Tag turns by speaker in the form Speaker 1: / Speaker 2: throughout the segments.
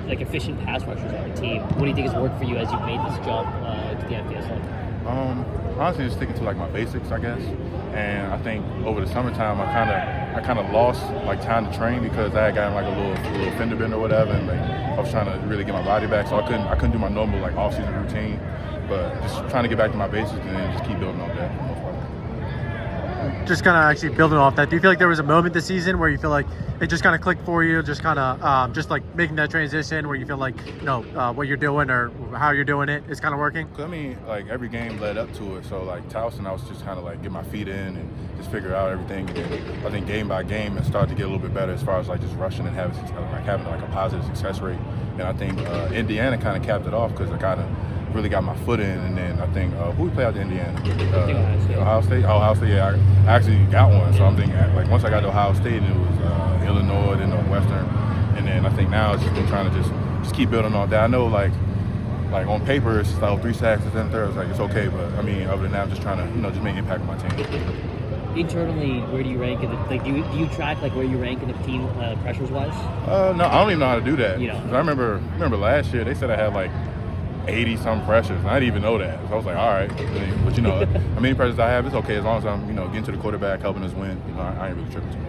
Speaker 1: like efficient pass rushers on the team. What do you think has worked for you as you've made this jump to the FBS level?
Speaker 2: Honestly, just sticking to like my basics, I guess. And I think over the summertime, I kind of lost like time to train because I had gotten like a little fender bender or whatever, and like I was trying to really get my body back, so I couldn't do my normal like off-season routine. But just trying to get back to my basics and then just keep building on that for the most part.
Speaker 3: Just kind of actually building off that, do you feel like there was a moment this season where you feel like it just kind of clicked for you, just kind of just like making that transition where you feel like, what you're doing or how you're doing it is kind of working?
Speaker 2: I mean, like every game led up to it. So like Towson, I was just kind of like get my feet in and just figure out everything. And then I think game by game it started to get a little bit better as far as like just rushing and having like a positive success rate. And I think Indiana kind of capped it off because I kind of really got my foot in. And then I think who we play out to Indiana? Ohio State. Ohio State. Yeah, I actually got one. So I'm thinking like once I got to Ohio State, and it was Illinois, then Northwestern, and then I think now it's just been trying to just keep building on that. I know like on paper it's like 3 sacks and 10 thirds, like it's okay, but I mean other than that I'm just trying to just make impact with my team.
Speaker 1: Internally, where do you rank in the, like do you track like where you rank in the team pressures wise?
Speaker 2: No, I don't even know how to do that.
Speaker 1: You know.
Speaker 2: 'Cause I remember last year they said I had like 80 some pressures, and I didn't even know that. So I was like, all right, but how many pressures I have, it's okay as long as I'm getting to the quarterback, helping us win. I ain't really tripping too much.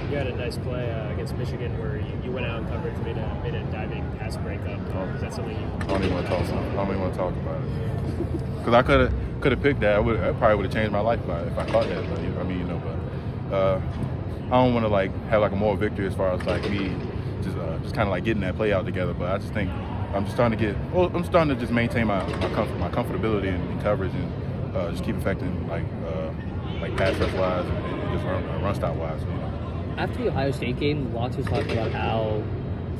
Speaker 4: You had a nice play against Michigan where you went out in coverage, made a diving pass breakup. Is that something you?
Speaker 2: I don't even want to talk about it. Because I could have picked that. I probably would have changed my life if I caught that. But I don't want to like have like a moral victory as far as like me just kind of like getting that play out together. But I just think I'm starting to just maintain my comfortability in coverage and just keep affecting like pass rush wise and just run stop wise.
Speaker 1: After the Ohio State game, Locks was talking about how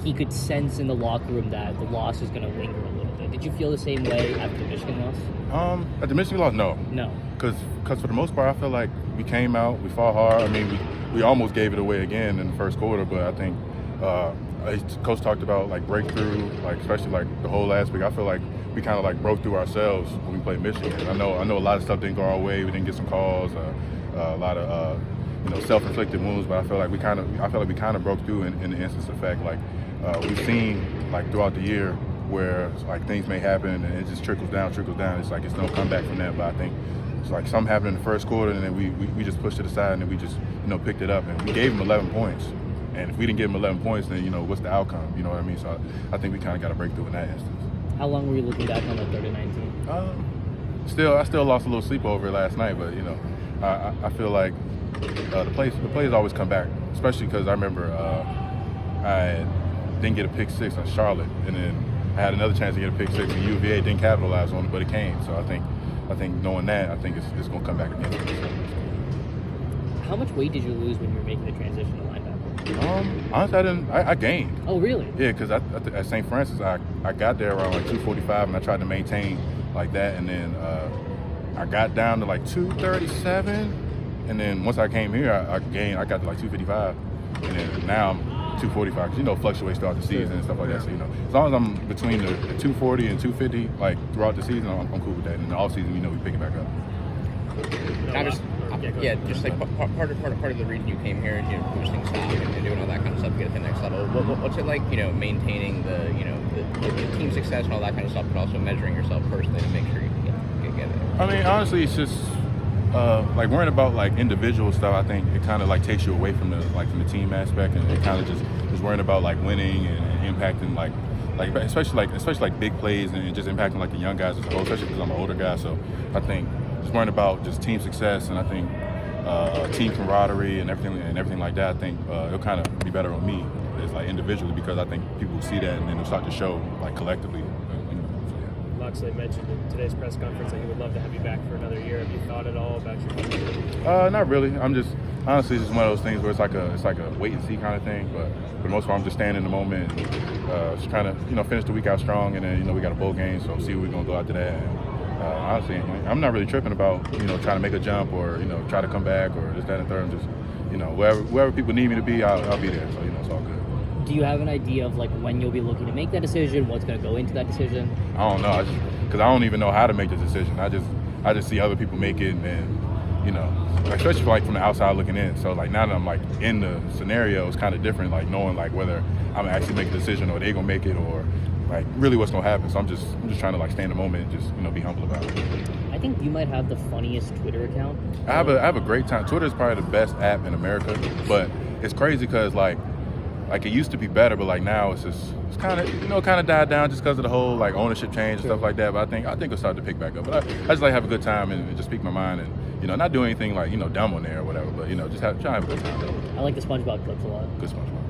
Speaker 1: he could sense in the locker room that the loss is going to linger a little bit. Did you feel the same way after the Michigan loss?
Speaker 2: At the Michigan loss, no.
Speaker 1: No.
Speaker 2: Because for the most part, I feel like we came out, we fought hard. I mean, we almost gave it away again in the first quarter, but I think Coach talked about like breakthrough, like especially like the whole last week. I feel like we kind of like broke through ourselves when we played Michigan. I know a lot of stuff didn't go our way. We didn't get some calls, a lot of self-inflicted wounds, but I feel like we kind of broke through in the instance of fact. Like we've seen like throughout the year where like things may happen and it just trickles down. It's like it's no comeback from that. But I think it's like something happened in the first quarter, and then we just pushed it aside, and then we just picked it up, and we gave them 11 points. And if we didn't give them 11 points, then what's the outcome? You know what I mean? So I think we kind of got a breakthrough in that instance.
Speaker 1: How long were you looking back on that 39
Speaker 2: I still lost a little sleep over it last night, but I feel like the plays always come back, especially because I remember I didn't get a pick six on Charlotte, and then I had another chance to get a pick six, and UVA didn't capitalize on it, but it came. So I think knowing that, I think it's going to come back again.
Speaker 1: How much weight did you lose when you were making the transition to linebacker?
Speaker 2: Honestly, I gained.
Speaker 1: Oh, really?
Speaker 2: Yeah, because at St. Francis, I got there around like 245, and I tried to maintain like that, and then I got down to like 237. And then once I came here, I got to like 255, and then now I'm 245. Because fluctuates throughout the season and stuff like that. So as long as I'm between the 240 and 250, like throughout the season, I'm cool with that. And in the off season, we pick it back up.
Speaker 5: Just like part of the reason you came here is boosting stock and doing all that kind of stuff to get to the next level. What's it like, maintaining the team success and all that kind of stuff, but also measuring yourself personally to make sure you can get it?
Speaker 2: I mean, honestly, it's just. Like worrying about like individual stuff, I think it kind of like takes you away from the team aspect, and it kind of just worrying about like winning and impacting like especially like big plays and just impacting like the young guys as a whole, especially because I'm an older guy. So I think just worrying about just team success, and I think team camaraderie and everything like that. I think it'll kind of be better on me as like individually, because I think people will see that and then it'll start to show like collectively.
Speaker 4: Loxley mentioned in today's press conference that he would love to have you back for another year. Have you thought at all about your future?
Speaker 2: Not really. I'm just honestly just one of those things where it's like a wait and see kind of thing. But for the most part, I'm just staying in the moment and just trying to finish the week out strong, and then we got a bowl game, so see where we're gonna go after that. And, honestly, I'm not really tripping about trying to make a jump or try to come back or this, that, and third. I'm just wherever people need me to be, I'll be there. So it's all good.
Speaker 1: Do you have an idea of like when you'll be looking to make that decision? What's going to go into that decision?
Speaker 2: I don't know. Because I don't even know how to make the decision. I just see other people make it, and you know, especially like from the outside looking in. So like now that I'm like in the scenario, it's kind of different, like knowing like whether I'm actually make a decision or they gonna make it or like really what's gonna happen. So I'm just trying to like stay in the moment and just, you know, be humble about it.
Speaker 1: I think you might have the funniest Twitter account.
Speaker 2: I have a great time. Twitter is probably the best app in America, but it's crazy because like it used to be better, but like now it's kind of, you know, kind of died down just because of the whole like ownership change and stuff like that. But I think it'll start to pick back up. But I just like have a good time and just speak my mind and, you know, not do anything like, you know, dumb on there or whatever. But, you know, just try to have a good time.
Speaker 1: I like the SpongeBob clips a lot.
Speaker 2: Good SpongeBob.